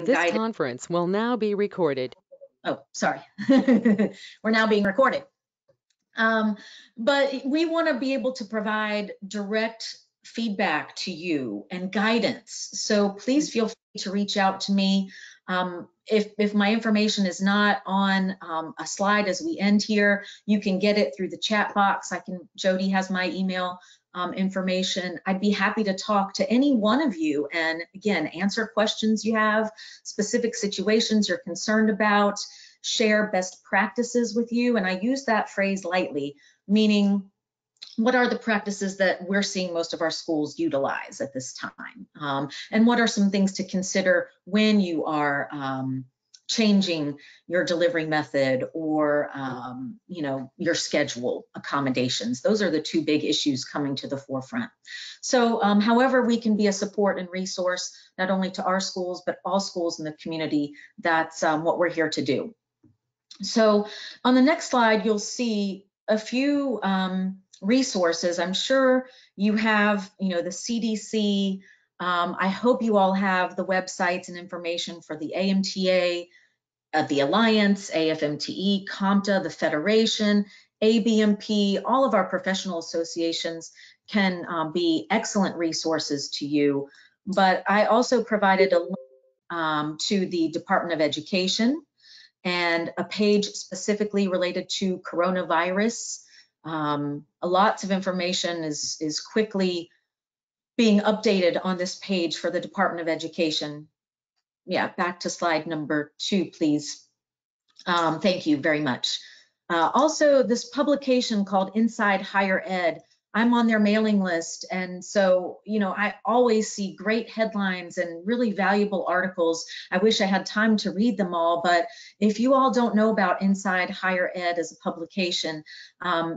This guidance. conference will now be recorded. Oh, sorry. We're now being recorded. But we want to be able to provide direct feedback to you and guidance. So please feel free to reach out to me. If my information is not on a slide as we end here, you can get it through the chat box. Jody has my email information. I'd be happy to talk to any one of you and again, answer questions you have, specific situations you're concerned about, share best practices with you. And I use that phrase lightly, meaning what are the practices that we're seeing most of our schools utilize at this time? And what are some things to consider when you are changing your delivery method or your schedule accommodations? Those are the two big issues coming to the forefront. So however we can be a support and resource, not only to our schools, but all schools in the community, that's what we're here to do. So on the next slide, you'll see a few resources. I'm sure you have, the CDC. I hope you all have the websites and information for the AMTA, the Alliance, AFMTE, CompTA, the Federation, ABMP. All of our professional associations can be excellent resources to you. But I also provided a link to the Department of Education and a page specifically related to coronavirus. Lots of information is quickly being updated on this page for the Department of Education. Yeah, back to slide number 2, please. Thank you very much. Also, this publication called Inside Higher Ed, I'm on their mailing list. And so, I always see great headlines and really valuable articles. I wish I had time to read them all, but if you all don't know about Inside Higher Ed as a publication,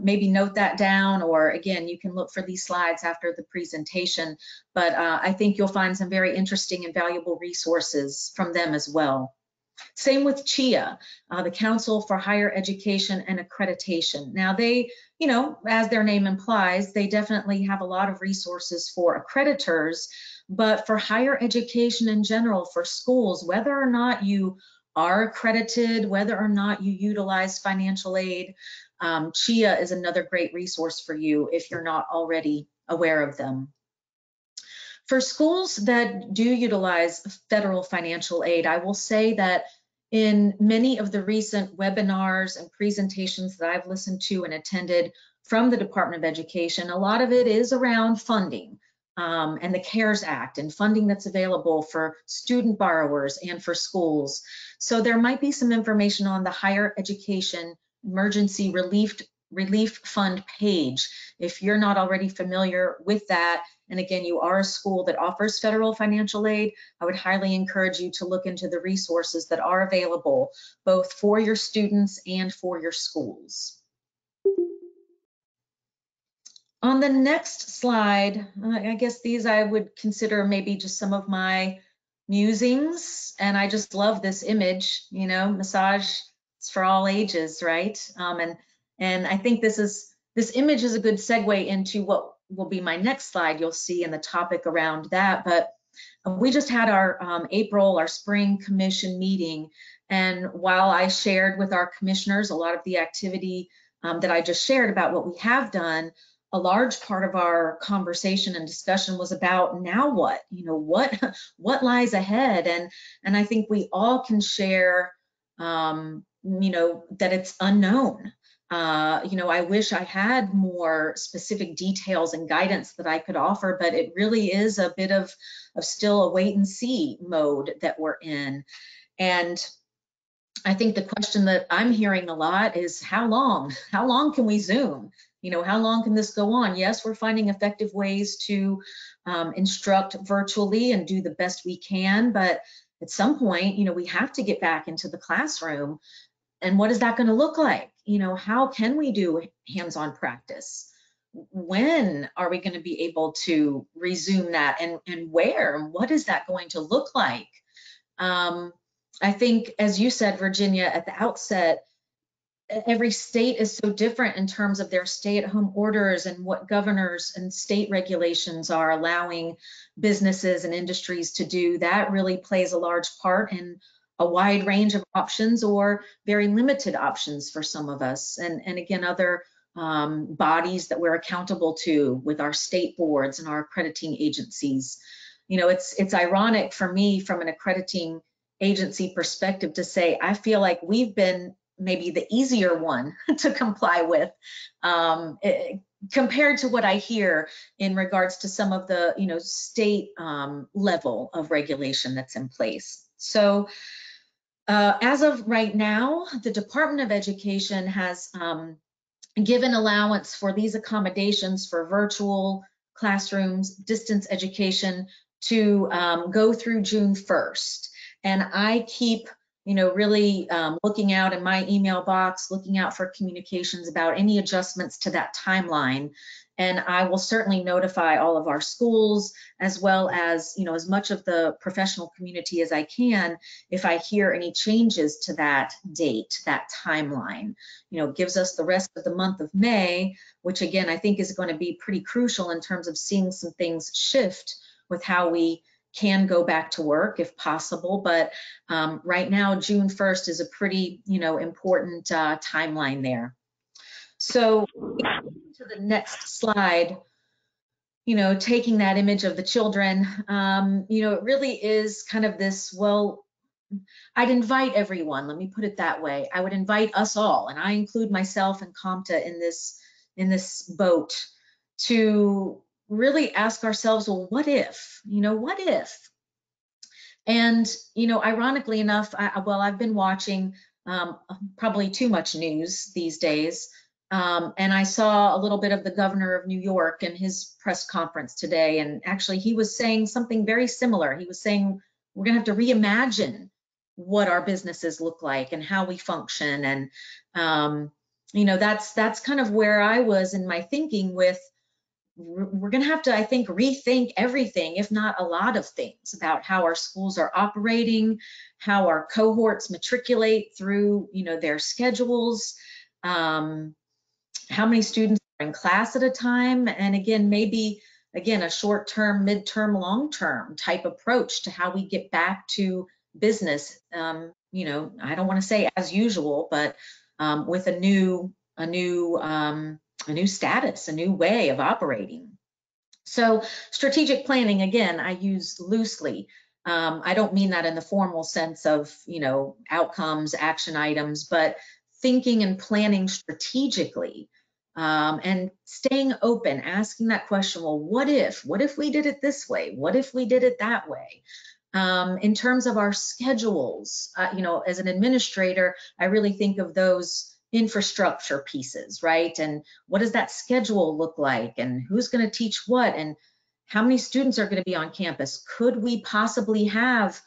maybe note that down, or again, you can look for these slides after the presentation. But I think you'll find some very interesting and valuable resources from them as well. Same with CHIA, the Council for Higher Education and Accreditation. Now they, as their name implies, they definitely have a lot of resources for accreditors, but for higher education in general, for schools, whether or not you are accredited, whether or not you utilize financial aid, CHIA is another great resource for you if you're not already aware of them. For schools that do utilize federal financial aid, I will say that in many of the recent webinars and presentations that I've listened to and attended from the Department of Education, a lot of it is around funding and the CARES Act and funding that's available for student borrowers and for schools. So there might be some information on the Higher Education Emergency Relief Fund page. If you're not already familiar with that, and again, you are a school that offers federal financial aid, I would highly encourage you to look into the resources that are available, both for your students and for your schools. On the next slide, I guess these I would consider maybe just some of my musings, and I just love this image, massage is for all ages, right? And I think this image is a good segue into what will be my next slide. You'll see in the topic around that, but we just had our our spring commission meeting, and while I shared with our commissioners a lot of the activity that I just shared about what we have done, a large part of our conversation and discussion was about now what, what lies ahead, and I think we all can share, that it's unknown. I wish I had more specific details and guidance that I could offer, but it really is a bit of still a wait and see mode that we're in. And I think the question that I'm hearing a lot is how long? How long can we Zoom? How long can this go on? Yes, we're finding effective ways to instruct virtually and do the best we can, but at some point, we have to get back into the classroom. And what is that going to look like? How can we do hands-on practice? When are we going to be able to resume that, and where? What is that going to look like? I think, as you said, Virginia, at the outset, every state is so different in terms of their stay-at-home orders and what governors and state regulations are allowing businesses and industries to do. That really plays a large part in a wide range of options or very limited options for some of us. And again, other bodies that we're accountable to with our state boards and our accrediting agencies. You know, it's ironic for me from an accrediting agency perspective to say, I feel like we've been maybe the easier one to comply with compared to what I hear in regards to some of the, you know, state level of regulation that's in place. So as of right now, the Department of Education has given allowance for these accommodations for virtual classrooms, distance education to go through June 1st. And I keep, you know, really looking out in my email box, looking out for communications about any adjustments to that timeline. And I will certainly notify all of our schools, as well as, you know, as much of the professional community as I can, if I hear any changes to that date, that timeline. You know, gives us the rest of the month of May, which again, I think is going to be pretty crucial in terms of seeing some things shift with how we can go back to work if possible. But right now, June 1st is a pretty, you know, important timeline there. So to the next slide, you know, taking that image of the children, you know, it really is kind of this, well, I'd invite everyone, let me put it that way. I would invite us all, and I include myself and CompTIA in this boat, to really ask ourselves, well, what if, you know, what if? And, you know, ironically enough, I've been watching probably too much news these days. And I saw a little bit of the governor of New York in his press conference today. And actually, he was saying something very similar. He was saying, we're going to have to reimagine what our businesses look like and how we function. And, you know, that's kind of where I was in my thinking with, we're going to have to, I think, rethink everything, if not a lot of things, about how our schools are operating, how our cohorts matriculate through, you know, their schedules, how many students are in class at a time, and again, maybe, again, a short-term, mid-term, long-term type approach to how we get back to business. You know, I don't want to say as usual, but with a new status, a new way of operating. So strategic planning, again, I use loosely. I don't mean that in the formal sense of, you know, outcomes, action items, but thinking and planning strategically, and staying open, asking that question, well, what if we did it this way? What if we did it that way? In terms of our schedules, you know, as an administrator, I really think of those infrastructure pieces, right? And what does that schedule look like? And who's going to teach what? And how many students are going to be on campus? Could we possibly have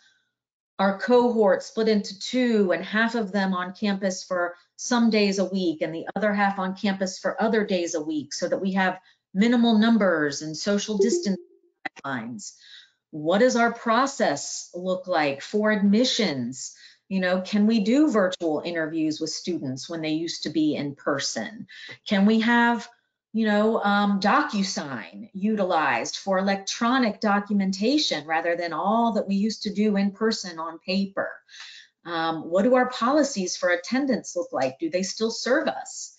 our cohort split into two and half of them on campus for some days a week and the other half on campus for other days a week, so that we have minimal numbers and social distance guidelines? What does our process look like for admissions? You know, can we do virtual interviews with students when they used to be in person? Can we have, you know, DocuSign utilized for electronic documentation rather than all that we used to do in person on paper? What do our policies for attendance look like? Do they still serve us?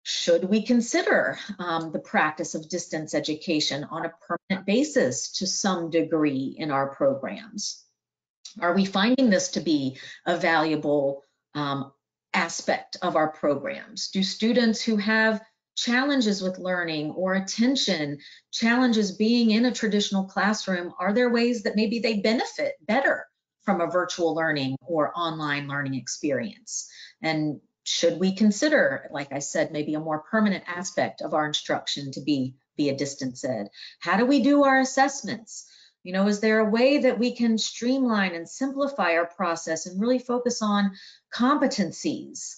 Should we consider the practice of distance education on a permanent basis to some degree in our programs? Are we finding this to be a valuable aspect of our programs? Do students who have challenges with learning or attention, challenges being in a traditional classroom, are there ways that maybe they benefit better from a virtual learning or online learning experience? And should we consider, like I said, maybe a more permanent aspect of our instruction to be via distance ed? How do we do our assessments? You know, is there a way that we can streamline and simplify our process and really focus on competencies?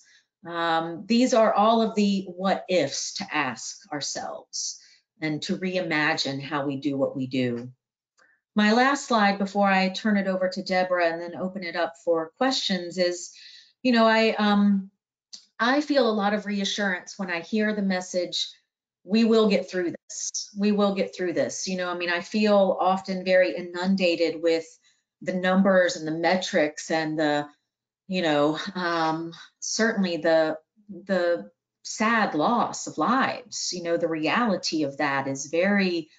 These are all of the what ifs to ask ourselves and to reimagine how we do what we do. My last slide before I turn it over to Deborah and then open it up for questions is, you know, I feel a lot of reassurance when I hear the message, we will get through this. We will get through this. I mean, I feel often very inundated with the numbers and the metrics and the, certainly the sad loss of lives. The reality of that is very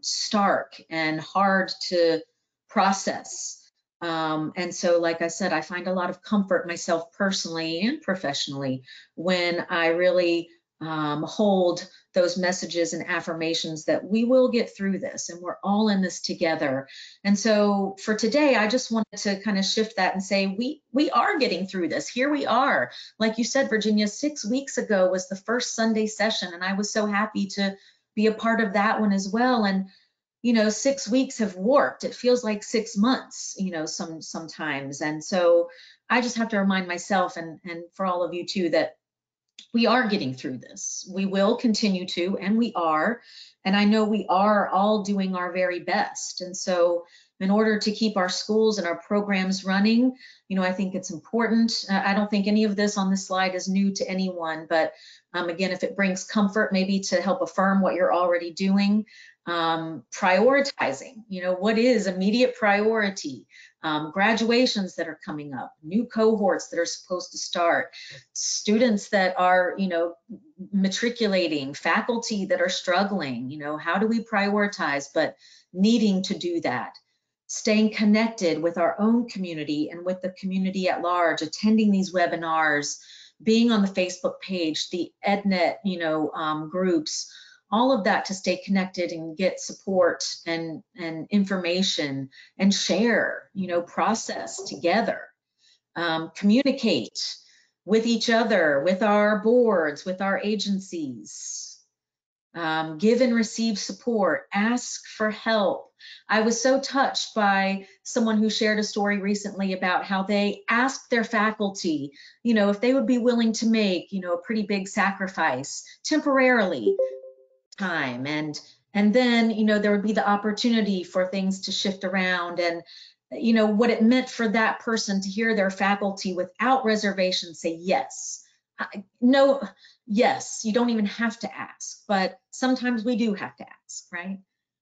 stark and hard to process. And so, like I said, I find a lot of comfort myself personally and professionally when I really hold those messages and affirmations that we will get through this and we're all in this together. And so for today, I just wanted to kind of shift that and say we are getting through this. Here we are. Like you said, Virginia, 6 weeks ago was the first Sunday session, and I was so happy to be a part of that one as well. And 6 weeks have warped. It feels like 6 months, sometimes. And so I just have to remind myself and for all of you too that we are getting through this. We will continue to, and we are. And I know we are all doing our very best. And so, in order to keep our schools and our programs running, I think it's important. I don't think any of this on this slide is new to anyone, but again, if it brings comfort, maybe to help affirm what you're already doing, prioritizing, what is immediate priority, graduations that are coming up, new cohorts that are supposed to start, students that are, matriculating, faculty that are struggling, how do we prioritize, but needing to do that. Staying connected with our own community and with the community at large, attending these webinars, being on the Facebook page, the EdNet, groups, all of that to stay connected and get support and information and share, process together, communicate with each other, with our boards, with our agencies, give and receive support, ask for help. I was so touched by someone who shared a story recently about how they asked their faculty, if they would be willing to make, a pretty big sacrifice temporarily time, and then there would be the opportunity for things to shift around, and what it meant for that person to hear their faculty without reservation say yes. No, yes, you don't even have to ask, but sometimes we do have to ask, right?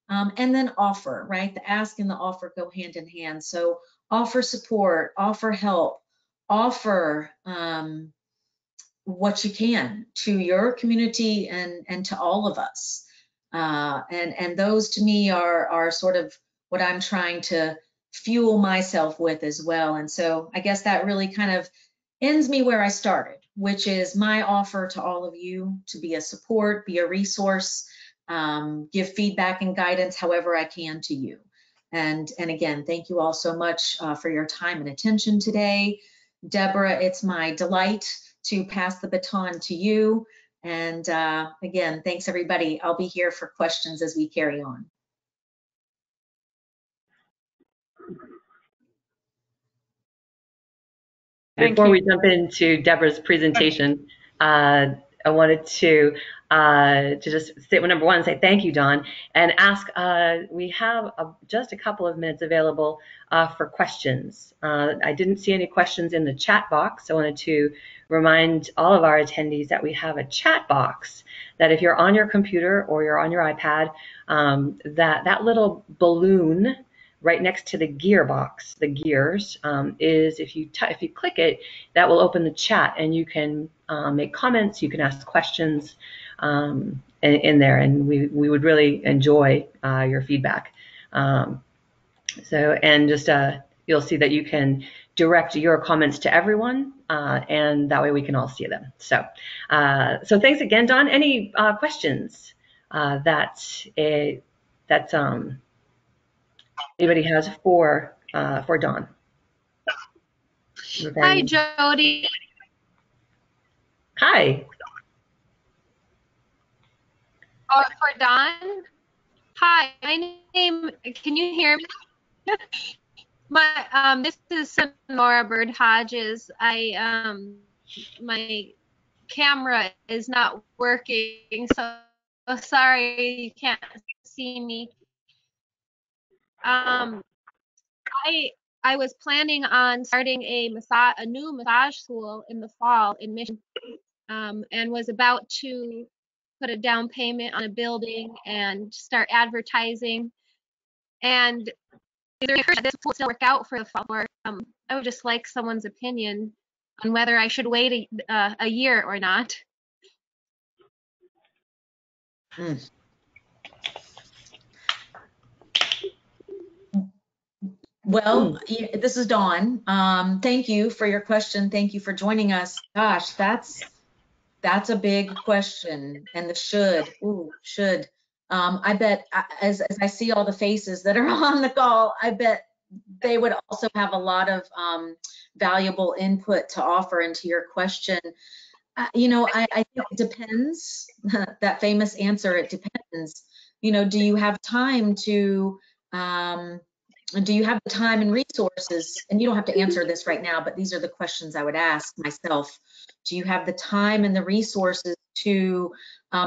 And then offer, right? The ask and the offer go hand in hand. So offer support, offer help, offer what you can to your community and to all of us. And those to me are sort of what I'm trying to fuel myself with as well. And so I guess that really kind of ends me where I started, which is my offer to all of you to be a support, be a resource, give feedback and guidance however I can to you. And again, thank you all so much for your time and attention today. Deborah, it's my delight to pass the baton to you. And again, thanks everybody. I'll be here for questions as we carry on. Before we jump into Deborah's presentation, I wanted to just say, well, number one, say thank you, Dawn, and ask, we have just a couple of minutes available for questions. I didn't see any questions in the chat box, so I wanted to remind all of our attendees that we have a chat box that if you're on your computer or you're on your iPad, that little balloon right next to the gear box, the gears, is if you click it, that will open the chat and you can make comments, you can ask questions in there, and we would really enjoy your feedback. And just you'll see that you can direct your comments to everyone, and that way we can all see them. So thanks again, Dawn. Any questions that anybody has for Dawn? Hi, Jody. Hi. Or for Dawn. Hi, my name. Can you hear me? This is Sonora Bird Hodges. My camera is not working, so sorry you can't see me. I was planning on starting a new massage school in the fall in Michigan, and was about to put a down payment on a building and start advertising. And this will still work out for the fall. Or, I would just like someone's opinion on whether I should wait a year or not. Well, this is Dawn. Thank you for your question. Thank you for joining us. Gosh, that's a big question. And the should. I bet as I see all the faces that are on the call, I bet they would also have a lot of valuable input to offer into your question. I think it depends. That famous answer, it depends. Do you have time to, do you have the time and resources? And you don't have to answer this right now, but these are the questions I would ask myself. Do you have the time and the resources to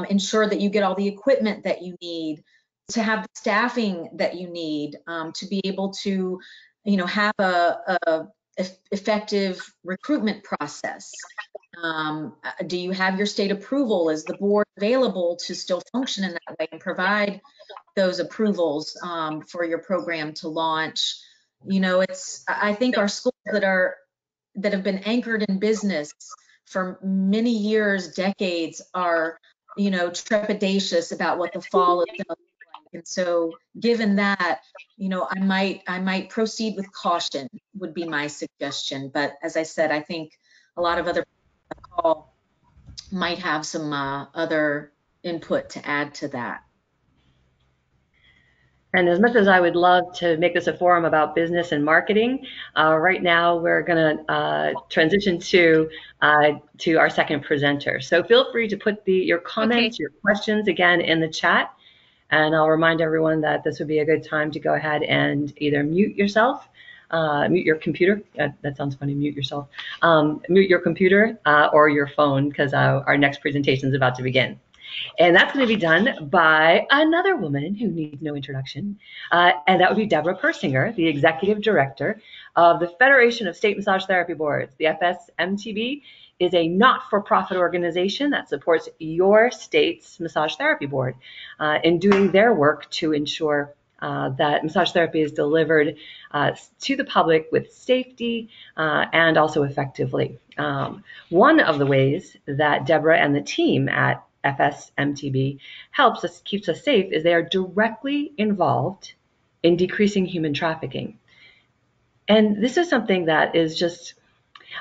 ensure that you get all the equipment that you need, to have the staffing that you need, to be able to, have a effective recruitment process? Do you have your state approval? Is the board available to still function in that way and provide those approvals for your program to launch? I think our schools that have been anchored in business for many years, decades, are, trepidatious about what the fall is going to look like. And so given that, I might proceed with caution would be my suggestion. But as I said, I think a lot of other people might have some other input to add to that. And as much as I would love to make this a forum about business and marketing, right now we're going to transition to our second presenter. So feel free to put your comments, your questions again in the chat. And I'll remind everyone that this would be a good time to go ahead and either mute yourself, mute your computer. That sounds funny, mute yourself. Mute your computer or your phone, because our next presentation is about to begin. And that's going to be done by another woman who needs no introduction, and that would be Deborah Persinger, the Executive Director of the Federation of State Massage Therapy Boards. The FSMTB is a not-for-profit organization that supports your state's massage therapy board in doing their work to ensure that massage therapy is delivered to the public with safety and also effectively. One of the ways that Deborah and the team at FSMTB keeps us safe is they are directly involved in decreasing human trafficking. And this is something that is just,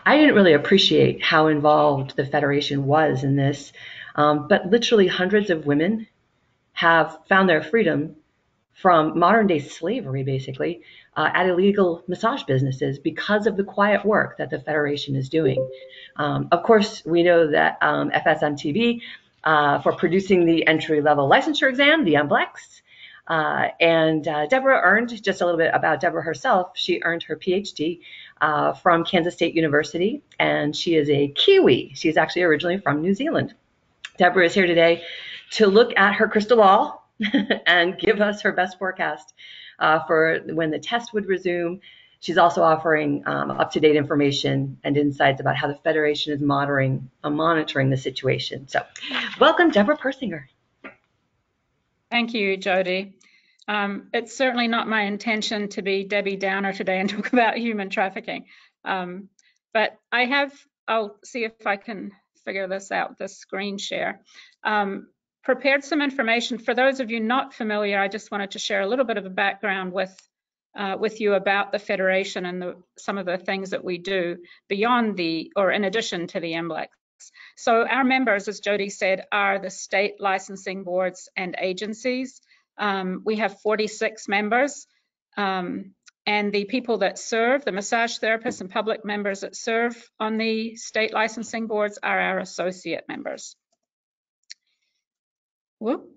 I didn't really appreciate how involved the Federation was in this, but literally hundreds of women have found their freedom from modern day slavery, basically, at illegal massage businesses because of the quiet work that the Federation is doing. Of course, we know that FSMTB, for producing the entry-level licensure exam, the MBLEX. And Deborah earned, just a little bit about Deborah herself, she earned her PhD from Kansas State University, and she is a Kiwi. She's actually originally from New Zealand. Deborah is here today to look at her crystal ball and give us her best forecast for when the test would resume. She's also offering up-to-date information and insights about how the Federation is monitoring the situation. So welcome, Deborah Persinger. Thank you, Jody. It's certainly not my intention to be Debbie Downer today and talk about human trafficking. But I'll see if I can figure this out, this screen share. Prepared some information. For those of you not familiar, I just wanted to share a little bit of a background with you about the Federation and some of the things that we do beyond in addition to the MBLEX. So our members, as Jody said, are the state licensing boards and agencies. We have 46 members, and the people that serve, the massage therapists and public members that serve on the state licensing boards are our associate members. Whoop.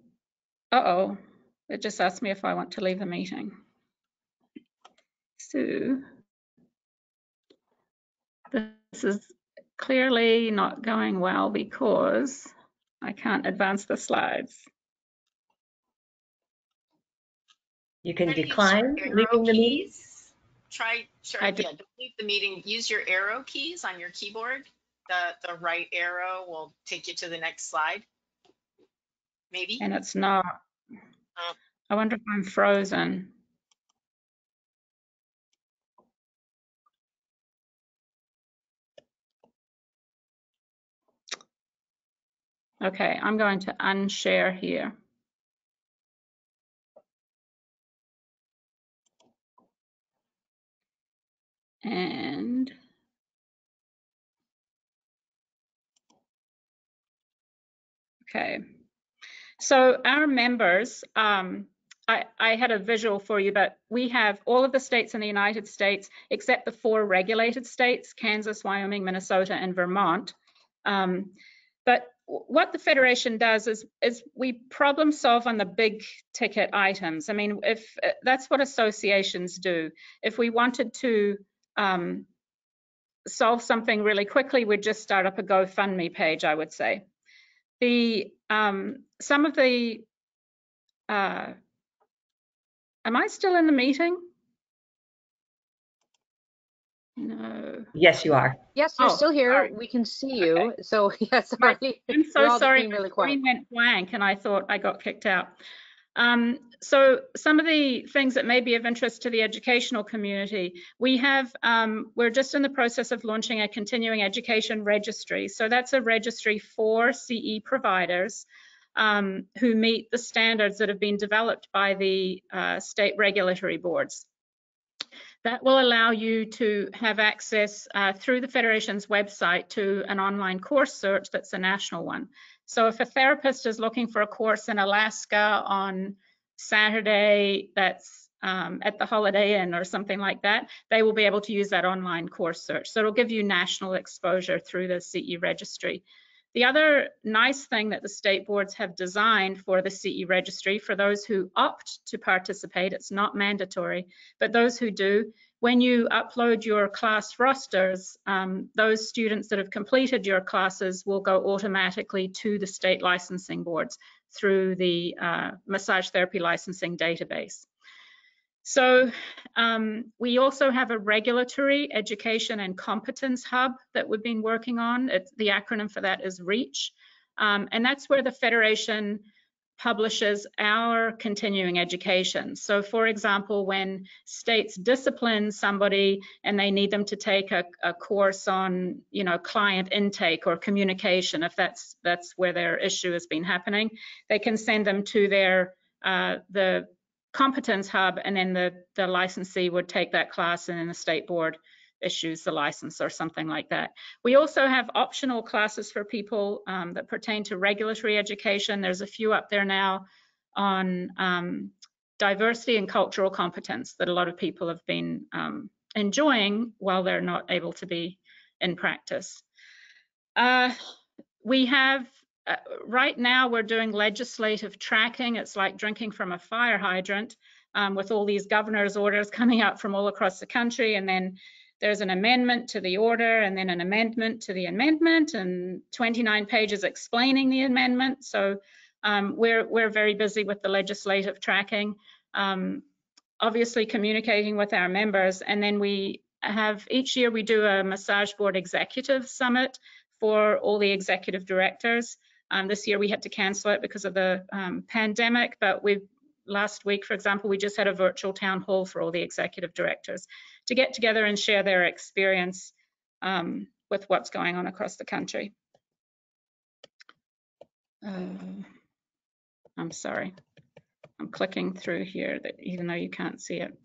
Uh-oh, it just asked me if I want to leave the meeting. So this is clearly not going well because I can't advance the slides. You can decline leaving the meeting. I Yeah, do. don't leave the meeting. Use your arrow keys on your keyboard. The right arrow will take you to the next slide. Maybe. And it's not. Oh. I wonder if I'm frozen. Okay, I'm going to unshare here. And okay, so our members, I had a visual for you, but we have all of the states in the United States except the 4 regulated states, Kansas, Wyoming, Minnesota, and Vermont. But what the Federation does is we problem solve on the big ticket items. I mean, if that's what associations do. If we wanted to solve something really quickly, we'd just start up a GoFundMe page, I would say. Some of the, am I still in the meeting? No. Yes, you are. Yes, you're Oh, still here. sorry. We can see you. So, yeah, sorry. I'm so You're all just sorry. being My really screen quiet. went blank and I thought I got kicked out. So some of the things that may be of interest to the educational community, we have, we're just in the process of launching a continuing education registry. So that's a registry for CE providers who meet the standards that have been developed by the state regulatory boards. That will allow you to have access through the Federation's website to an online course search that's a national one. So if a therapist is looking for a course in Alaska on Saturday that's at the Holiday Inn or something like that, they will be able to use that online course search. So it'll give you national exposure through the CE registry. The other nice thing that the state boards have designed for the CE registry, for those who opt to participate, it's not mandatory, but those who do, when you upload your class rosters, those students that have completed your classes will go automatically to the state licensing boards through the massage therapy licensing database. So we also have a regulatory education and competence hub that we've been working on. The acronym for that is REACH. And that's where the Federation publishes our continuing education. So for example, when states discipline somebody and they need them to take a course on, client intake or communication, if that's where their issue has been happening, they can send them to their the competence hub, and then the licensee would take that class and then the state board issues the license or something like that. We also have optional classes for people that pertain to regulatory education. There's a few up there now on diversity and cultural competence that a lot of people have been enjoying while they're not able to be in practice. We have right now we're doing legislative tracking. It's like drinking from a fire hydrant with all these governor's orders coming out from all across the country, and then there's an amendment to the order and then an amendment to the amendment and 29 pages explaining the amendment. So we're very busy with the legislative tracking, obviously communicating with our members, and then we have each year we do a massage board executive summit for all the executive directors. This year we had to cancel it because of the pandemic, but last week, for example, we just had a virtual town hall for all the executive directors to get together and share their experience with what's going on across the country. I'm sorry, I'm clicking through here, even though you can't see it.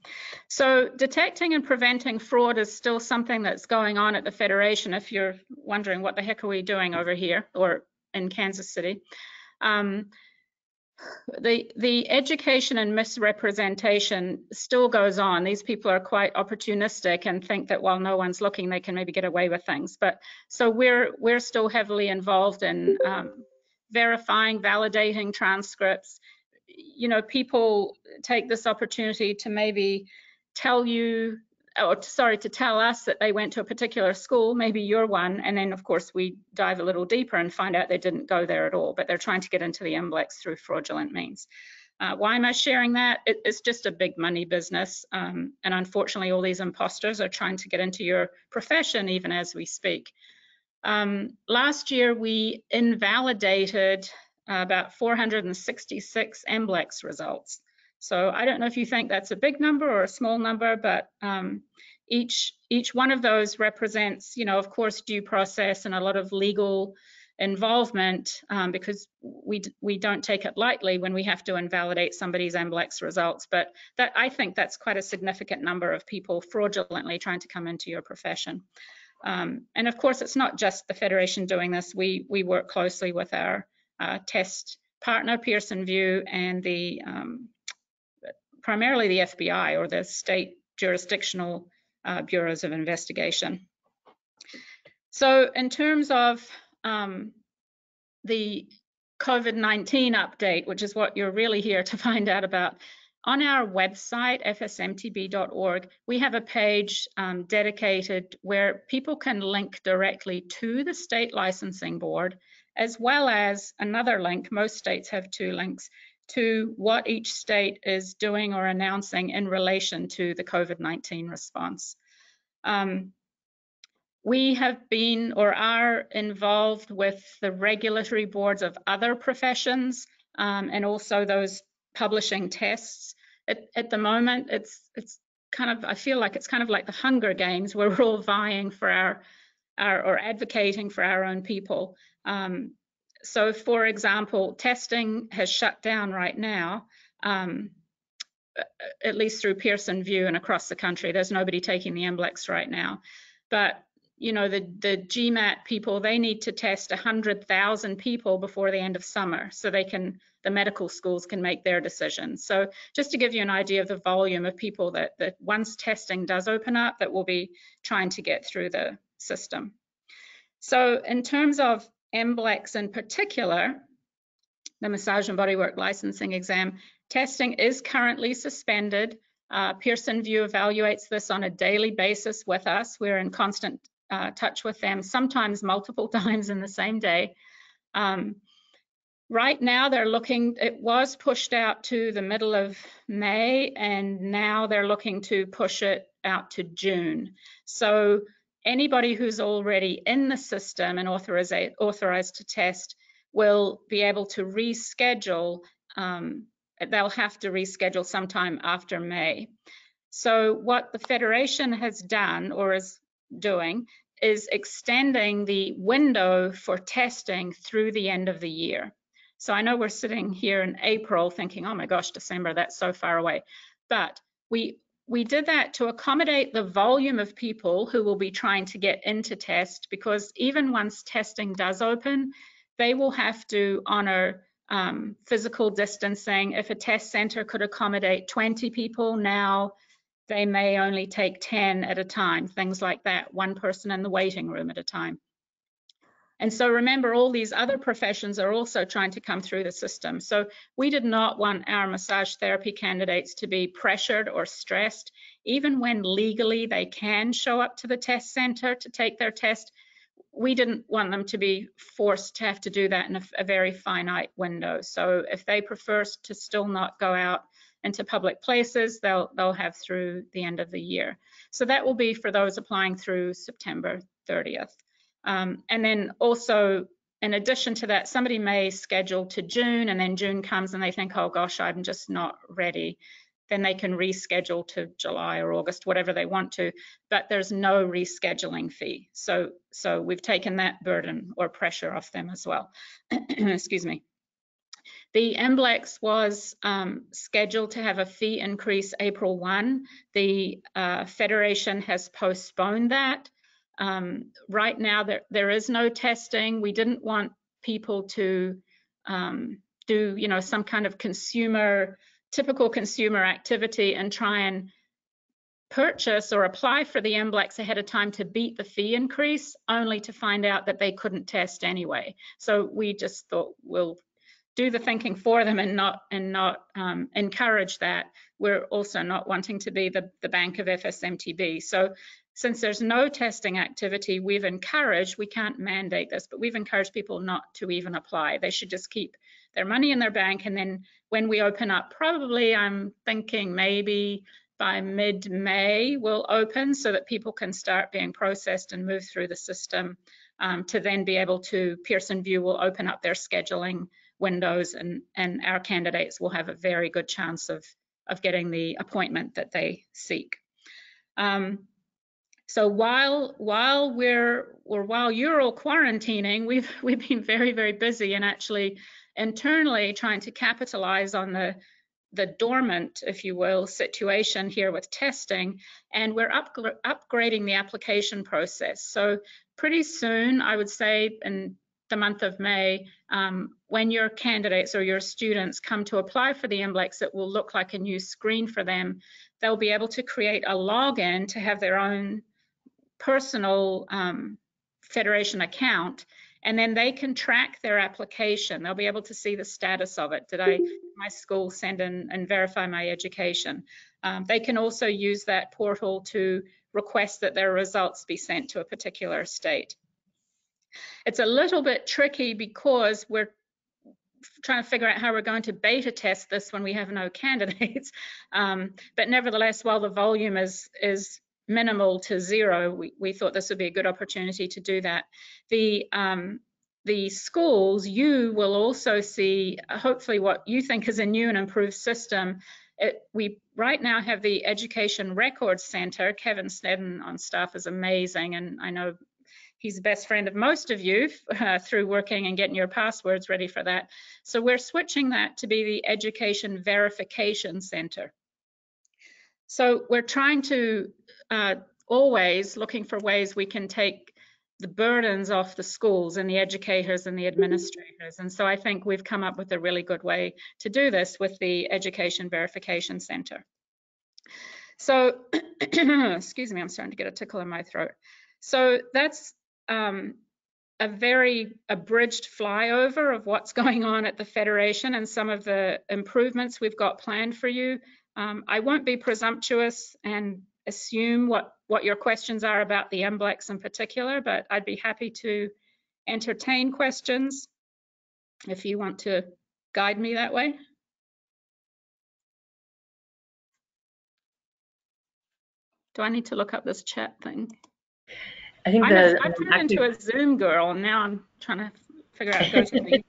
So detecting and preventing fraud is still something that's going on at the Federation. If you're wondering what the heck are we doing over here or in Kansas City. The education and misrepresentation still goes on. These people are quite opportunistic and think that while no one's looking, they can maybe get away with things. But so we're still heavily involved in verifying, validating transcripts. People take this opportunity to maybe tell you, to tell us that they went to a particular school, maybe you're one, and then of course we dive a little deeper and find out they didn't go there at all, but they're trying to get into the MBLEX through fraudulent means. Why am I sharing that? It's just a big money business. And unfortunately, all these imposters are trying to get into your profession even as we speak. Last year, we invalidated about 466 MBLEX results. So I don't know if you think that's a big number or a small number, but each one of those represents, of course, due process and a lot of legal involvement, because we don't take it lightly when we have to invalidate somebody's MBLEX results. But I think that's quite a significant number of people fraudulently trying to come into your profession. And of course, it's not just the Federation doing this. We work closely with our test partner, Pearson VUE, and primarily the FBI, or the state jurisdictional bureaus of investigation. So in terms of the COVID-19 update, which is what you're really here to find out about, on our website, fsmtb.org, we have a page dedicated where people can link directly to the state licensing board, as well as another link. Most states have 2 links to what each state is doing or announcing in relation to the COVID-19 response. We have been or are involved with the regulatory boards of other professions, and also those publishing tests. At the moment, it's kind of, I feel like it's kind of like the Hunger Games, where we're all vying for our or advocating for our own people. So for example, testing has shut down right now, at least through Pearson VUE and across the country. There's nobody taking the MBLEX right now. But the GMAT people, they need to test 100,000 people before the end of summer, so the medical schools can make their decisions. So just to give you an idea of the volume of people that once testing does open up, that will be trying to get through the system. So in terms of MBLEX in particular, the Massage and Bodywork Licensing Exam, testing is currently suspended. Pearson VUE evaluates this on a daily basis with us. We're in constant touch with them, sometimes multiple times in the same day. Right now they're looking, it was pushed out to the middle of May, and now they're looking to push it out to June. So anybody who's already in the system and authorized to test will be able to reschedule. They'll have to reschedule sometime after May. So what the Federation has done, or is doing, is extending the window for testing through the end of the year. So I know we're sitting here in April thinking, oh my gosh, December, that's so far away. But we did that to accommodate the volume of people who will be trying to get into test, because even once testing does open, they will have to honor physical distancing. If a test center could accommodate 20 people, now they may only take 10 at a time, things like that, 1 person in the waiting room at a time. And so remember, all these other professions are also trying to come through the system. So we did not want our massage therapy candidates to be pressured or stressed. Even when legally they can show up to the test center to take their test, we didn't want them to be forced to have to do that in a very finite window. So if they prefer to still not go out into public places, they'll have through the end of the year. So that will be for those applying through September 30th. And then also, in addition to that, somebody may schedule to June, and then June comes and they think, oh gosh, I'm just not ready. Then they can reschedule to July or August, whatever they want to, but there's no rescheduling fee. So we've taken that burden or pressure off them as well. Excuse me. The MBLEX was scheduled to have a fee increase April 1. The Federation has postponed that. Right now, there is no testing. We didn't want people to do, some kind of typical consumer activity and try and purchase or apply for the MBLEX ahead of time to beat the fee increase, only to find out that they couldn't test anyway. So we just thought we'll do the thinking for them and not encourage that. We're also not wanting to be the bank of FSMTB. since there's no testing activity, we've encouraged, we can't mandate this, but we've encouraged people not to even apply. They should just keep their money in their bank. And then when we open up, probably I'm thinking maybe by mid-May we'll open so that people can start being processed and move through the system to then be able to, Pearson VUE will open up their scheduling windows, and our candidates will have a very good chance of getting the appointment that they seek. So while you're all quarantining, we've been very, very busy and actually internally trying to capitalize on the dormant, if you will, situation here with testing, and we're upgrading the application process. So pretty soon, I would say in the month of May, when your candidates or your students come to apply for the MBLEX, it will look like a new screen for them. They'll be able to create a login to have their own personal Federation account, and then they can track their application. They'll be able to see the status of it. Did my school send in and verify my education? They can also use that portal to request that their results be sent to a particular state. It's a little bit tricky because we're trying to figure out how we're going to beta test this when we have no candidates. But nevertheless, while the volume is minimal to zero, we thought this would be a good opportunity to do that. The schools, you will also see hopefully what you think is a new and improved system. We right now have the Education Records Center. Kevin Snedden on staff is amazing, and I know he's the best friend of most of you through working and getting your passwords ready for that. So we're switching that to be the Education Verification Center. So we're trying to always looking for ways we can take the burdens off the schools and the educators and the administrators. And so I think we've come up with a really good way to do this with the Education Verification Center. So, excuse me, I'm starting to get a tickle in my throat. So that's a very abridged flyover of what's going on at the Federation and some of the improvements we've got planned for you. I won't be presumptuous and assume what your questions are about the MBLEX in particular, but I'd be happy to entertain questions if you want to guide me that way. Do I need to look up this chat thing? I think I turned into a Zoom girl, and now I'm trying to figure out GoToMeeting.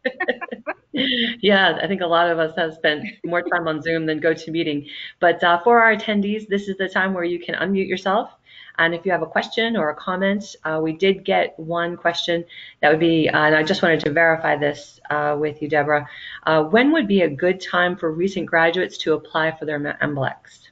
Yeah, I think a lot of us have spent more time on Zoom than GoToMeeting. But for our attendees, this is the time where you can unmute yourself. And if you have a question or a comment, we did get one question that would be, and I just wanted to verify this with you, Deborah. When would be a good time for recent graduates to apply for their MBLEX?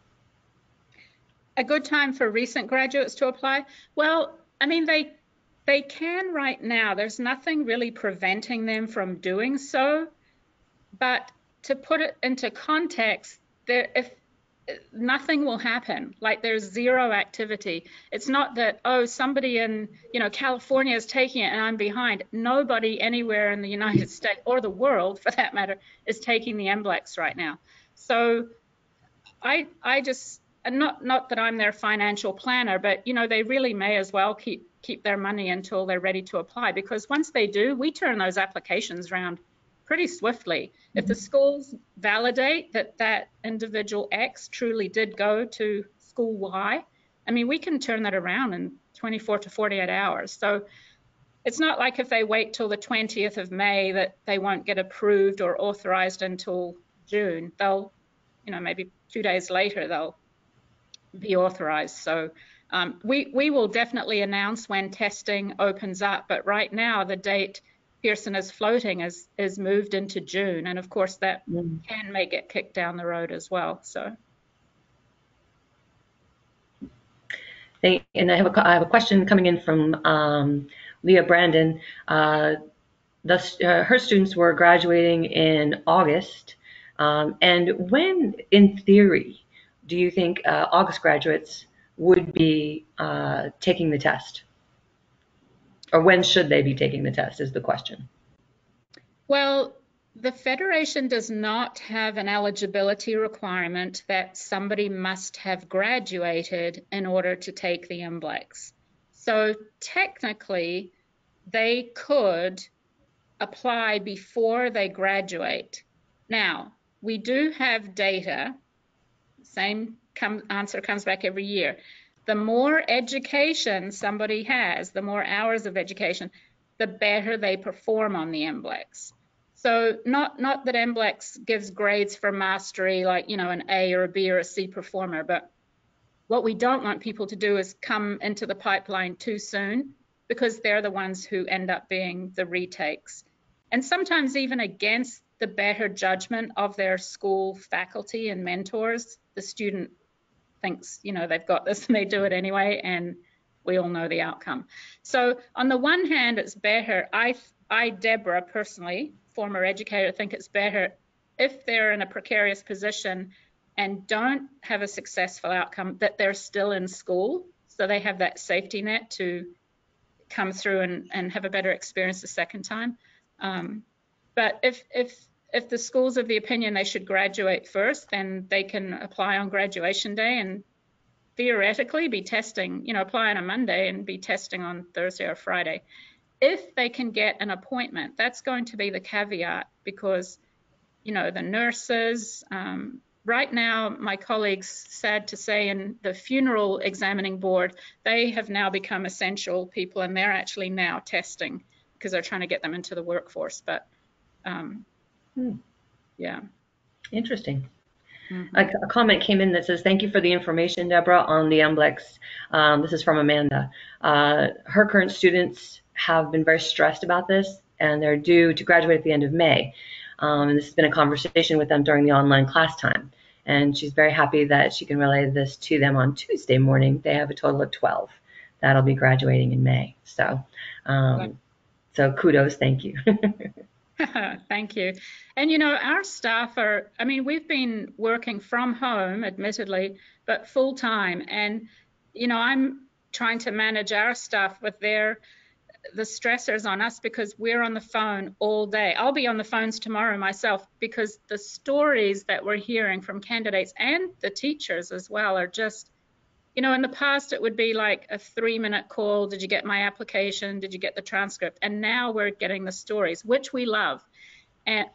A good time for recent graduates to apply? Well, I mean, they can right now. There's nothing really preventing them from doing so. But to put it into context, if nothing will happen, like there's zero activity. It's not that, oh, somebody in California is taking it and I'm behind. Nobody anywhere in the United States or the world, for that matter, is taking the MBLEX right now. So I just, not that I'm their financial planner, but they really may as well keep their money until they're ready to apply, because once they do, we turn those applications around pretty swiftly. If the schools validate that individual X truly did go to school Y, I mean, we can turn that around in 24 to 48 hours. So it's not like if they wait till the 20th of May that they won't get approved or authorized until June. They'll, maybe 2 days later, they'll be authorized. So we will definitely announce when testing opens up, but right now the date Pearson is floating is moved into June, and of course that may get kicked down the road as well. So, and I have a question coming in from Leah Brandon. Her students were graduating in August, and when, in theory, do you think August graduates would be taking the test? Or when should they be taking the test is the question. Well, The Federation does not have an eligibility requirement that somebody must have graduated in order to take the MBLEX. So technically, they could apply before they graduate. Now, we do have data, same answer comes back every year. The more education somebody has, the more hours of education, the better they perform on the MBLEX. So not that MBLEX gives grades for mastery, like, you know, an A or a B or a C performer, but what we don't want people to do is come into the pipeline too soon, because they're the ones who end up being the retakes. And sometimes even against the better judgment of their school faculty and mentors, the student thinks, you know, they've got this and they do it anyway, and we all know the outcome. So on the one hand, it's better. I, Deborah, personally, former educator, think it's better if they're in a precarious position and don't have a successful outcome, that they're still in school, so they have that safety net to come through and have a better experience the second time. But if the school's of the opinion they should graduate first, then they can apply on graduation day and theoretically be testing, you know, apply on a Monday and be testing on Thursday or Friday. If they can get an appointment, that's going to be the caveat, because, you know, the nurses, right now, my colleagues, sad to say, in the funeral examining board, they have now become essential people, and they're actually now testing because they're trying to get them into the workforce. But yeah. Interesting. Mm-hmm. A comment came in that says, thank you for the information, Deborah, on the MBLEX. This is from Amanda. Her current students have been very stressed about this, and they're due to graduate at the end of May. And this has been a conversation with them during the online class time. And she's very happy that she can relay this to them on Tuesday morning. They have a total of 12 that'll be graduating in May. So, so kudos, thank you. Thank you. And, you know, our staff are, I mean, we've been working from home, admittedly, but full time. And, you know, I'm trying to manage our staff with the stressors on us, because we're on the phone all day. I'll be on the phones tomorrow myself, because the stories that we're hearing from candidates and the teachers as well are just, you know, in the past it would be like a 3-minute call. Did you get my application? Did you get the transcript? And now we're getting the stories, which we love.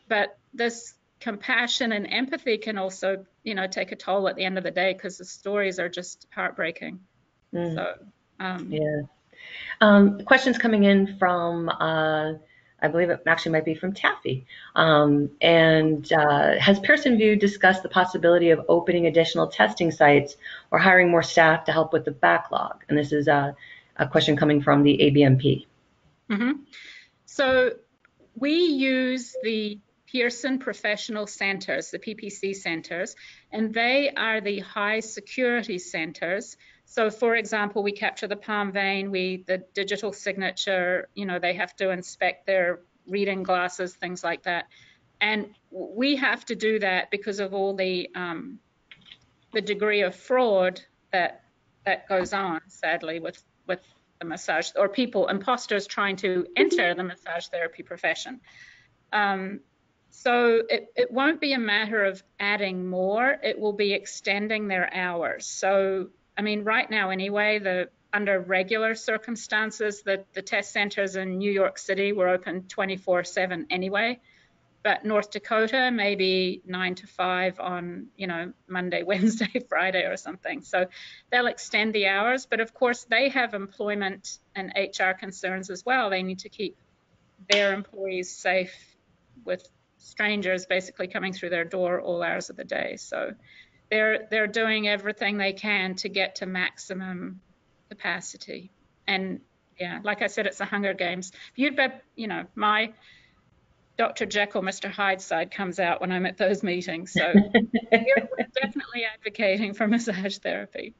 But this compassion and empathy can also, you know, take a toll at the end of the day, because the stories are just heartbreaking. So, yeah. Questions coming in from, I believe it actually might be from Taffy. Has Pearson VUE discussed the possibility of opening additional testing sites or hiring more staff to help with the backlog? And this is a question coming from the ABMP. Mm-hmm. So we use the Pearson Professional Centers, the PPC centers, and they are the high security centers. So, for example, we capture the palm vein, the digital signature, you know, they have to inspect their reading glasses, things like that. And we have to do that because of all the degree of fraud that goes on, sadly, with the massage, or imposters trying to enter the massage therapy profession. So it won't be a matter of adding more, it will be extending their hours. So, I mean, right now anyway, under regular circumstances, the test centers in New York City were open 24/7 anyway, but North Dakota maybe 9 to 5 on, you know, Monday, Wednesday, Friday or something. So they'll extend the hours, but of course they have employment and HR concerns as well. They need to keep their employees safe with strangers basically coming through their door all hours of the day. So they're doing everything they can to get to maximum capacity. And yeah, like I said, it's a Hunger Games. You'd bet, you know, my Dr. Jekyll, Mr. Hyde side comes out when I'm at those meetings. So we're definitely advocating for massage therapy.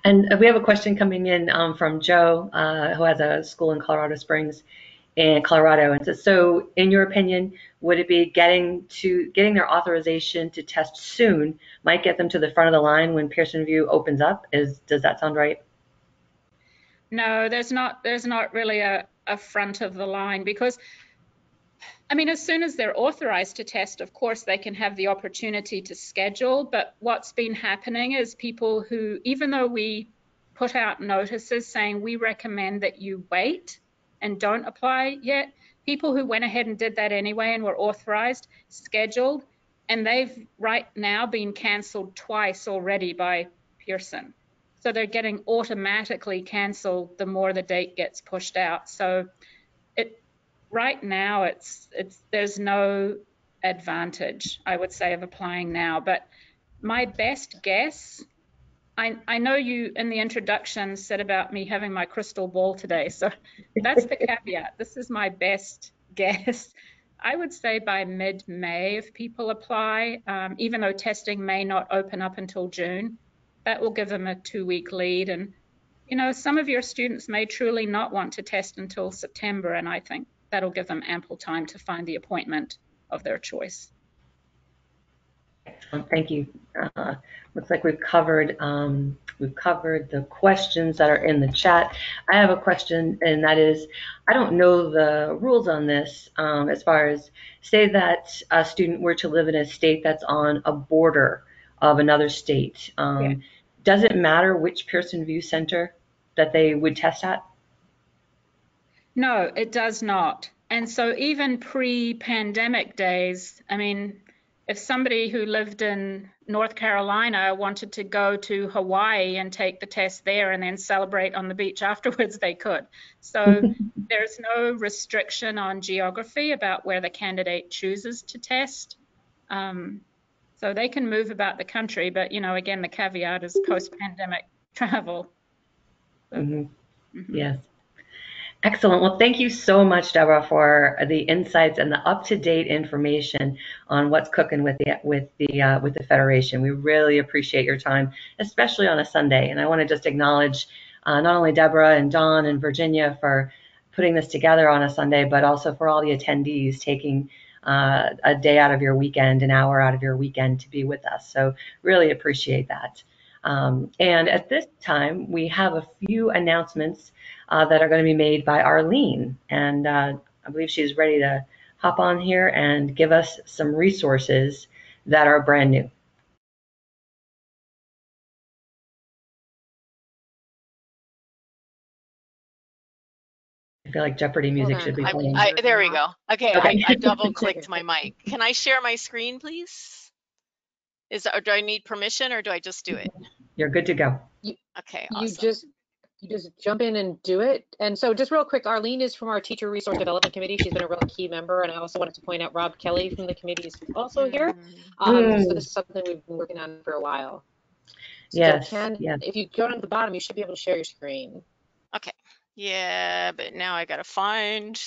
And we have a question coming in from Joe, who has a school in Colorado Springs in Colorado, and says, so in your opinion, would it be getting their authorization to test soon might get them to the front of the line when Pearson VUE opens up? Does that sound right? No, there's not really a front of the line, because I mean, as soon as they're authorized to test, of course, they can have the opportunity to schedule. But what's been happening is people who, even though we put out notices saying we recommend that you wait and don't apply yet, people who went ahead and did that anyway and were authorized, scheduled, and they've right now been canceled twice already by Pearson. So they're getting automatically canceled the more the date gets pushed out. So right now there's no advantage, I would say, of applying now. But my best guess, I know you in the introduction said about me having my crystal ball today, so that's the caveat. This is my best guess. I would say by mid-May, if people apply, even though testing may not open up until June, that will give them a 2-week lead. And, you know, some of your students may truly not want to test until September, and I think that'll give them ample time to find the appointment of their choice. Excellent, thank you. Looks like we've covered the questions that are in the chat. I have a question, and that is, I don't know the rules on this as far as, say that a student were to live in a state that's on a border of another state. Yeah. Does it matter which Pearson VUE Center that they would test at? No, it does not. And so even pre-pandemic days, I mean, if somebody who lived in North Carolina wanted to go to Hawaii and take the test there and then celebrate on the beach afterwards, they could. So there's no restriction on geography about where the candidate chooses to test. So they can move about the country, but, you know, again, the caveat is post-pandemic travel. Yes. Excellent. Well, thank you so much, Deborah, for the insights and the up-to-date information on what's cooking with the Federation. We really appreciate your time, especially on a Sunday. And I want to just acknowledge not only Deborah and Dawn and Virginia for putting this together on a Sunday, but also for all the attendees taking a day out of your weekend, an hour out of your weekend to be with us. So really appreciate that. And at this time, we have a few announcements that are going to be made by Arlene. And I believe she's ready to hop on here and give us some resources that are brand new. I feel like Jeopardy music should be playing. There we go. Okay, Okay. I double clicked my mic. Can I share my screen, please? Do I need permission or do I just do it? You're good to go. Okay, You awesome. just jump in and do it. And so just real quick, Arlene is from our Teacher Resource Development Committee. She's been a real key member. And I also wanted to point out Rob Kelly from the committee is also here. So this is something we've been working on for a while. So Yes. If you go down to the bottom, you should be able to share your screen. Okay. Yeah, but now I gotta find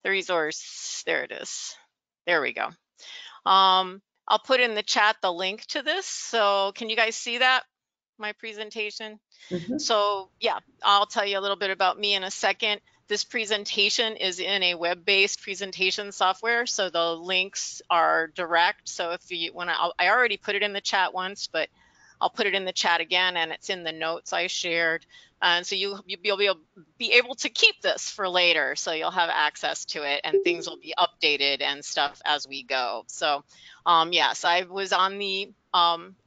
the resource. There it is. There we go. I'll put in the chat the link to this. So can you guys see that? My presentation. So yeah, I'll tell you a little bit about me in a second. This presentation is in a web-based presentation software, so the links are direct. So if you want to, I already put it in the chat once, but I'll put it in the chat again, and it's in the notes I shared. And so you'll be able to keep this for later, so you'll have access to it, and things will be updated and stuff as we go. So yes, I was on the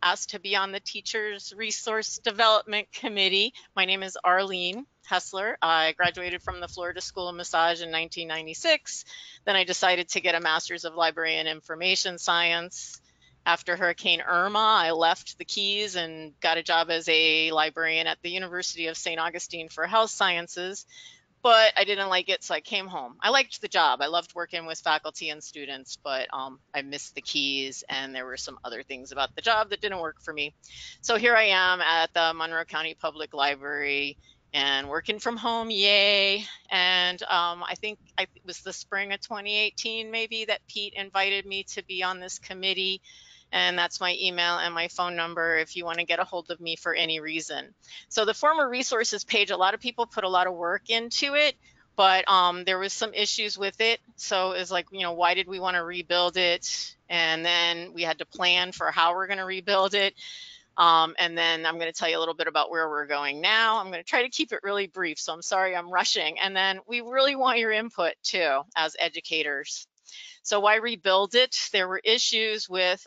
asked to be on the Teachers Resource Development Committee. My name is Arlene Hessler. I graduated from the Florida School of Massage in 1996. Then I decided to get a Master's of Library and Information Science. After Hurricane Irma, I left the Keys and got a job as a librarian at the University of St. Augustine for Health Sciences, but I didn't like it, so I came home. I liked the job. I loved working with faculty and students, but I missed the Keys, and there were some other things about the job that didn't work for me. So here I am at the Monroe County Public Library and working from home, yay. And I think it was the spring of 2018 maybe that Pete invited me to be on this committee. And that's my email and my phone number if you want to get a hold of me for any reason. So the former resources page, a lot of people put a lot of work into it, but there was some issues with it. So it was like, you know, why did we want to rebuild it? And then we had to plan for how we're going to rebuild it. And then I'm going to tell you a little bit about where we're going now. I'm going to try to keep it really brief, so I'm sorry I'm rushing. And then we really want your input too as educators. So why rebuild it? There were issues with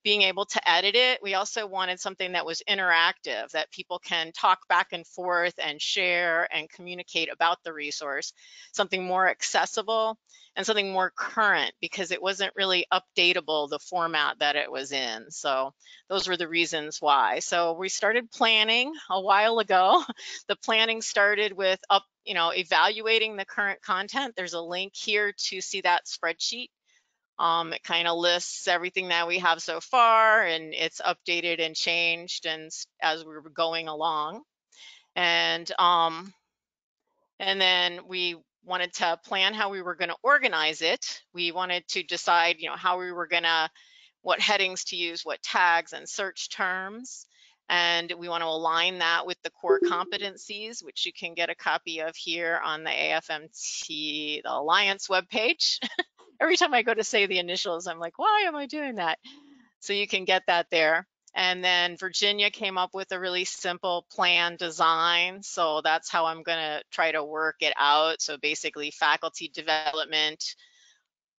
being able to edit it. We also wanted something that was interactive, that people can talk back and forth and share and communicate about the resource, something more accessible and something more current, because it wasn't really updatable, the format that it was in. So those were the reasons why. So we started planning a while ago. The planning started with evaluating the current content. There's a link here to see that spreadsheet. It kind of lists everything that we have so far, and it's updated and changed and as we were going along. And then we wanted to plan how we were going to organize it. We wanted to decide, how we were going to, what headings to use, what tags and search terms. And we want to align that with the core competencies, which you can get a copy of here on the AFMT, the Alliance webpage. Every time I go to say the initials, I'm like, why am I doing that? So you can get that there. And then Virginia came up with a really simple plan design. So that's how I'm going to try to work it out. So basically faculty development,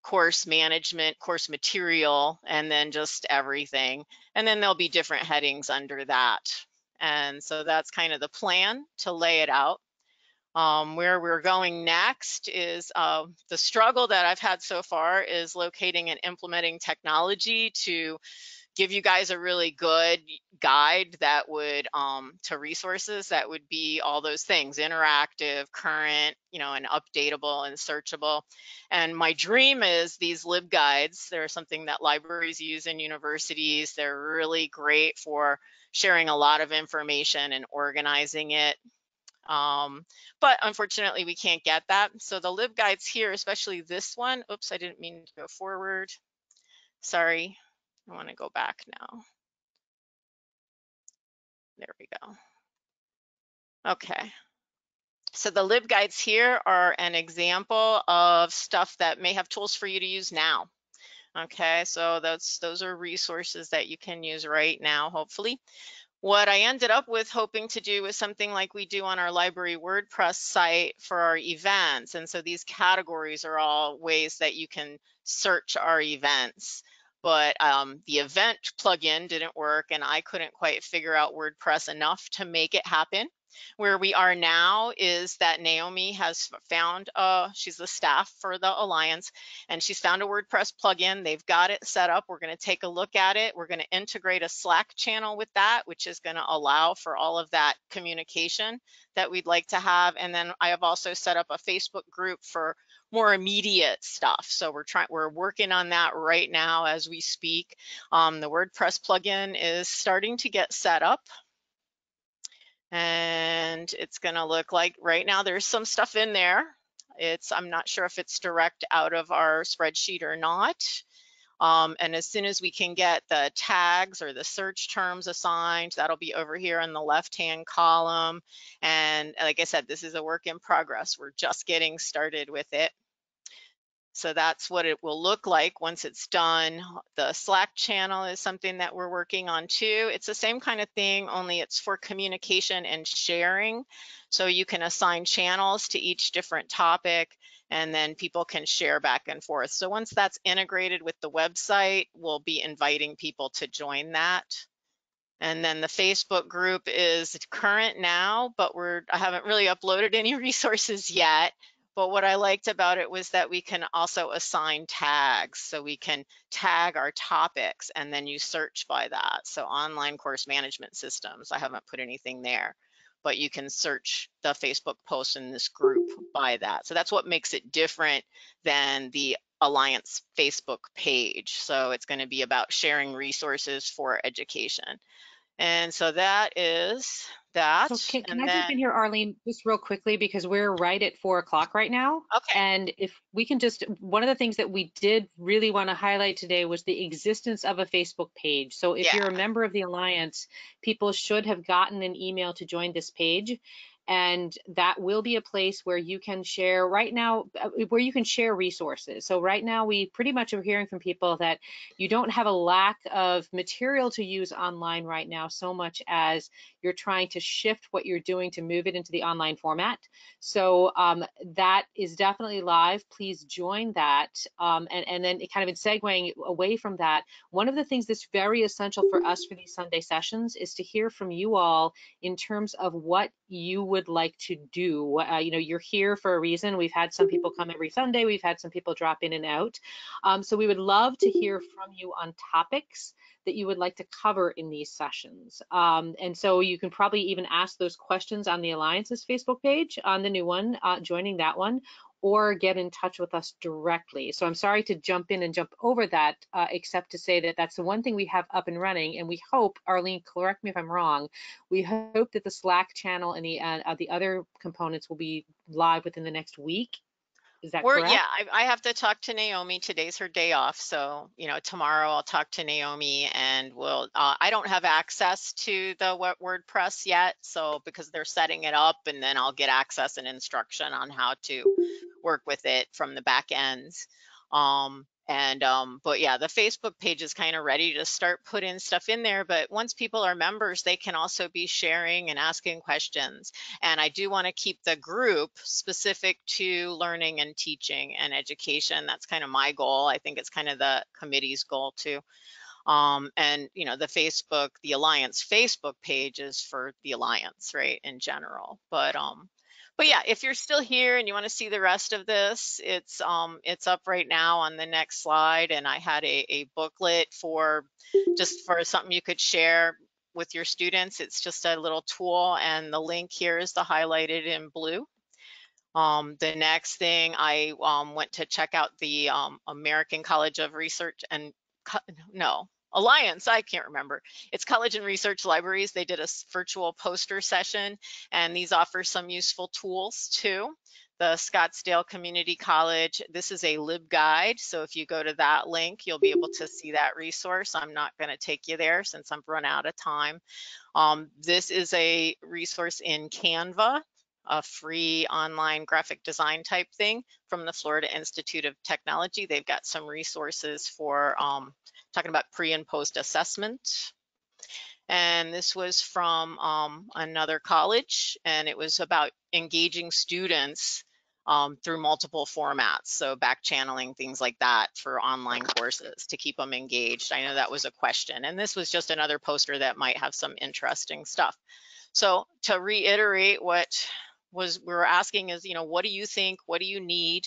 course management, course material, and then just everything. And then there'll be different headings under that. And so that's kind of the plan to lay it out. Where we're going next is the struggle that I've had so far is locating and implementing technology to give you guys a really good guide that would to resources that would be all those things: interactive, current, and updatable and searchable. And my dream is these LibGuides. They're something that libraries use in universities. They're really great for sharing a lot of information and organizing it. But unfortunately, we can't get that. So the LibGuides here, especially this one, oops, I didn't mean to go forward. Sorry, I want to go back now. There we go. Okay. So the LibGuides here are an example of stuff that may have tools for you to use now. Okay, so those are resources that you can use right now, hopefully. What I ended up with hoping to do was something like we do on our library WordPress site for our events. And so these categories are all ways that you can search our events. But the event plugin didn't work, and I couldn't quite figure out WordPress enough to make it happen. Where we are now is that Naomi has found, she's the staff for the Alliance, and she's found a WordPress plugin. They've got it set up. We're going to take a look at it. We're going to integrate a Slack channel with that, which is going to allow for all of that communication that we'd like to have. And then I have also set up a Facebook group for more immediate stuff. So we're working on that right now as we speak. The WordPress plugin is starting to get set up. And it's going to look like right now there's some stuff in there. I'm not sure if it's direct out of our spreadsheet or not. And as soon as we can get the tags or the search terms assigned, that'll be over here in the left-hand column. And like I said, this is a work in progress. We're just getting started with it. So that's what it will look like once it's done. The Slack channel is something that we're working on too. It's the same kind of thing, only it's for communication and sharing. So you can assign channels to each different topic, and then people can share back and forth. So once that's integrated with the website, we'll be inviting people to join that. And then the Facebook group is current now, but I haven't really uploaded any resources yet. But what I liked about it was that we can also assign tags. So we can tag our topics and then you search by that. So online course management systems, I haven't put anything there, but you can search the Facebook posts in this group by that. So that's what makes it different than the Alliance Facebook page. So it's going to be about sharing resources for education. And so that is that. So can I jump in here, Arlene, just real quickly, because we're right at 4 o'clock right now. Okay. And if we can just, one of the things that we did really want to highlight today was the existence of a Facebook page. So if you're a member of the Alliance, people should have gotten an email to join this page. And that will be a place where you can share right now, where you can share resources. So right now, we pretty much are hearing from people that you don't have a lack of material to use online right now, so much as you're you're trying to shift what you're doing to move it into the online format. So that is definitely live. Please join that. And then kind of in segueing away from that, one of the things that's very essential for us for these Sunday sessions is to hear from you all in terms of what you would like to do. You know, you're here for a reason. We've had some people come every Sunday. We've had some people drop in and out. So we would love to hear from you on topics that you would like to cover in these sessions. And so you can probably even ask those questions on the Alliance's Facebook page, on the new one, joining that one, or get in touch with us directly. So I'm sorry to jump in and jump over that, except to say that that's the one thing we have up and running. And we hope, Arlene, correct me if I'm wrong, we hope that the Slack channel and the other components will be live within the next week. Is that correct? Yeah, I have to talk to Naomi. Today's her day off. So, you know, tomorrow I'll talk to Naomi and we'll, I don't have access to the WordPress yet. So because they're setting it up, and then I'll get access and instruction on how to work with it from the back end. But yeah, the Facebook page is kind of ready to start putting stuff in there. But once people are members, they can also be sharing and asking questions. And I do want to keep the group specific to learning and teaching and education. That's kind of my goal. I think it's kind of the committee's goal too. And you know, the Alliance Facebook page is for the Alliance, right, in general. But yeah, if you're still here and you want to see the rest of this, it's up right now on the next slide. And I had a booklet for something you could share with your students. It's just a little tool, and the link here is the highlighted in blue. The next thing, I went to check out the American College of Research and Alliance, I can't remember. It's College and Research Libraries. They did a virtual poster session, and these offer some useful tools too. The Scottsdale Community College, this is a LibGuide. So if you go to that link, you'll be able to see that resource. I'm not going to take you there since I've run out of time. This is a resource in Canva, a free online graphic design type thing from the Florida Institute of Technology. They've got some resources for talking about pre and post assessment. And this was from another college, and it was about engaging students through multiple formats. So back channeling, things like that for online courses to keep them engaged. I know that was a question. And this was just another poster that might have some interesting stuff. So to reiterate, what we're asking is, you know, what do you think? What do you need?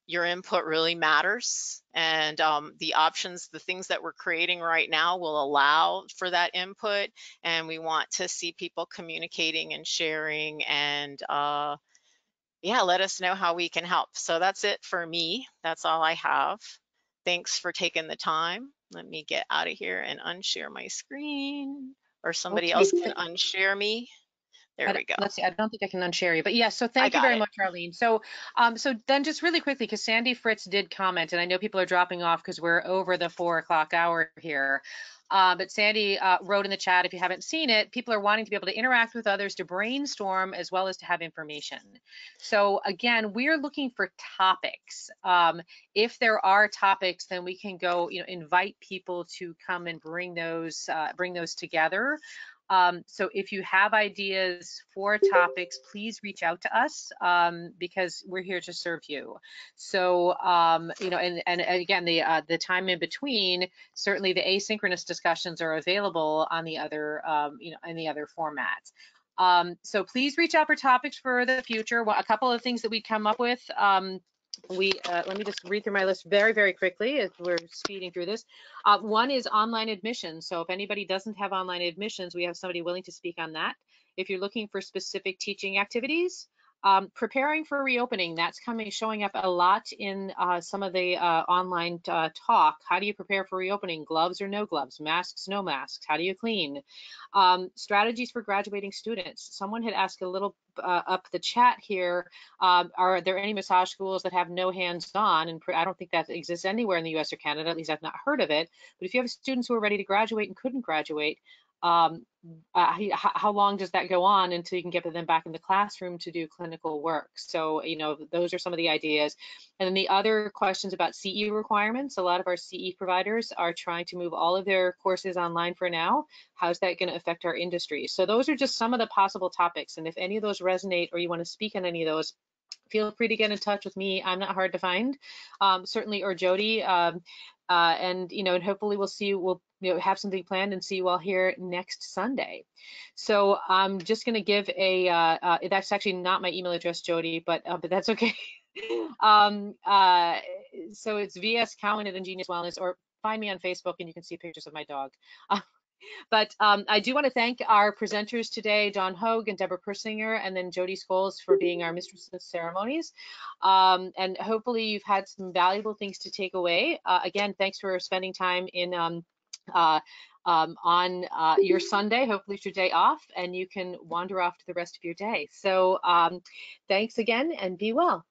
Your input really matters, and the options, the things that we're creating right now will allow for that input, and we want to see people communicating and sharing, and yeah, let us know how we can help. So that's it for me. That's all I have. Thanks for taking the time. Let me get out of here and unshare my screen, or somebody else can unshare me. There we go. Let's see. I don't think I can unshare you, but yes. So thank you very much, Arlene. So, so then just really quickly, because Sandy Fritz did comment, and I know people are dropping off because we're over the 4 o'clock hour here. But Sandy wrote in the chat, if you haven't seen it, people are wanting to be able to interact with others, to brainstorm, as well as to have information. So again, we're looking for topics. If there are topics, then we can go, you know, invite people to come and bring those together. So if you have ideas for topics, please reach out to us, because we're here to serve you. So, you know, and again, the time in between, certainly the asynchronous discussions are available on the other, you know, in the other formats. So please reach out for topics for the future. Well, a couple of things that we come up with. Let me just read through my list very, very quickly as we're speeding through this. One is online admissions. So if anybody doesn't have online admissions, we have somebody willing to speak on that. If you're looking for specific teaching activities, preparing for reopening, that's showing up a lot in some of the online talk. How do you prepare for reopening? Gloves or no gloves? Masks, no masks? How do you clean? Strategies for graduating students. Someone had asked a little up the chat here, are there any massage schools that have no hands-on? And I don't think that exists anywhere in the US or Canada, at least I've not heard of it. But if you have students who are ready to graduate and couldn't graduate, how long does that go on until you can get them back in the classroom to do clinical work? So, you know, those are some of the ideas. And then the other questions about CE requirements. A lot of our CE providers are trying to move all of their courses online for now. How's that going to affect our industry? So those are just some of the possible topics. And if any of those resonate or you want to speak on any of those, feel free to get in touch with me. I'm not hard to find, certainly, or Jody. And, you know, and hopefully we'll see, we'll, you know, have something planned and see you all here next Sunday. So I'm just going to give a, that's actually not my email address, Jody, but that's okay. So it's vscowan@Ingenious Wellness, or find me on Facebook and you can see pictures of my dog. But I do want to thank our presenters today, Dawn Hogue and Deborah Persinger, and then Jody Scholes for being our mistress of ceremonies. And hopefully you've had some valuable things to take away. Again, thanks for spending time in on your Sunday. Hopefully it's your day off and you can wander off to the rest of your day. So thanks again and be well.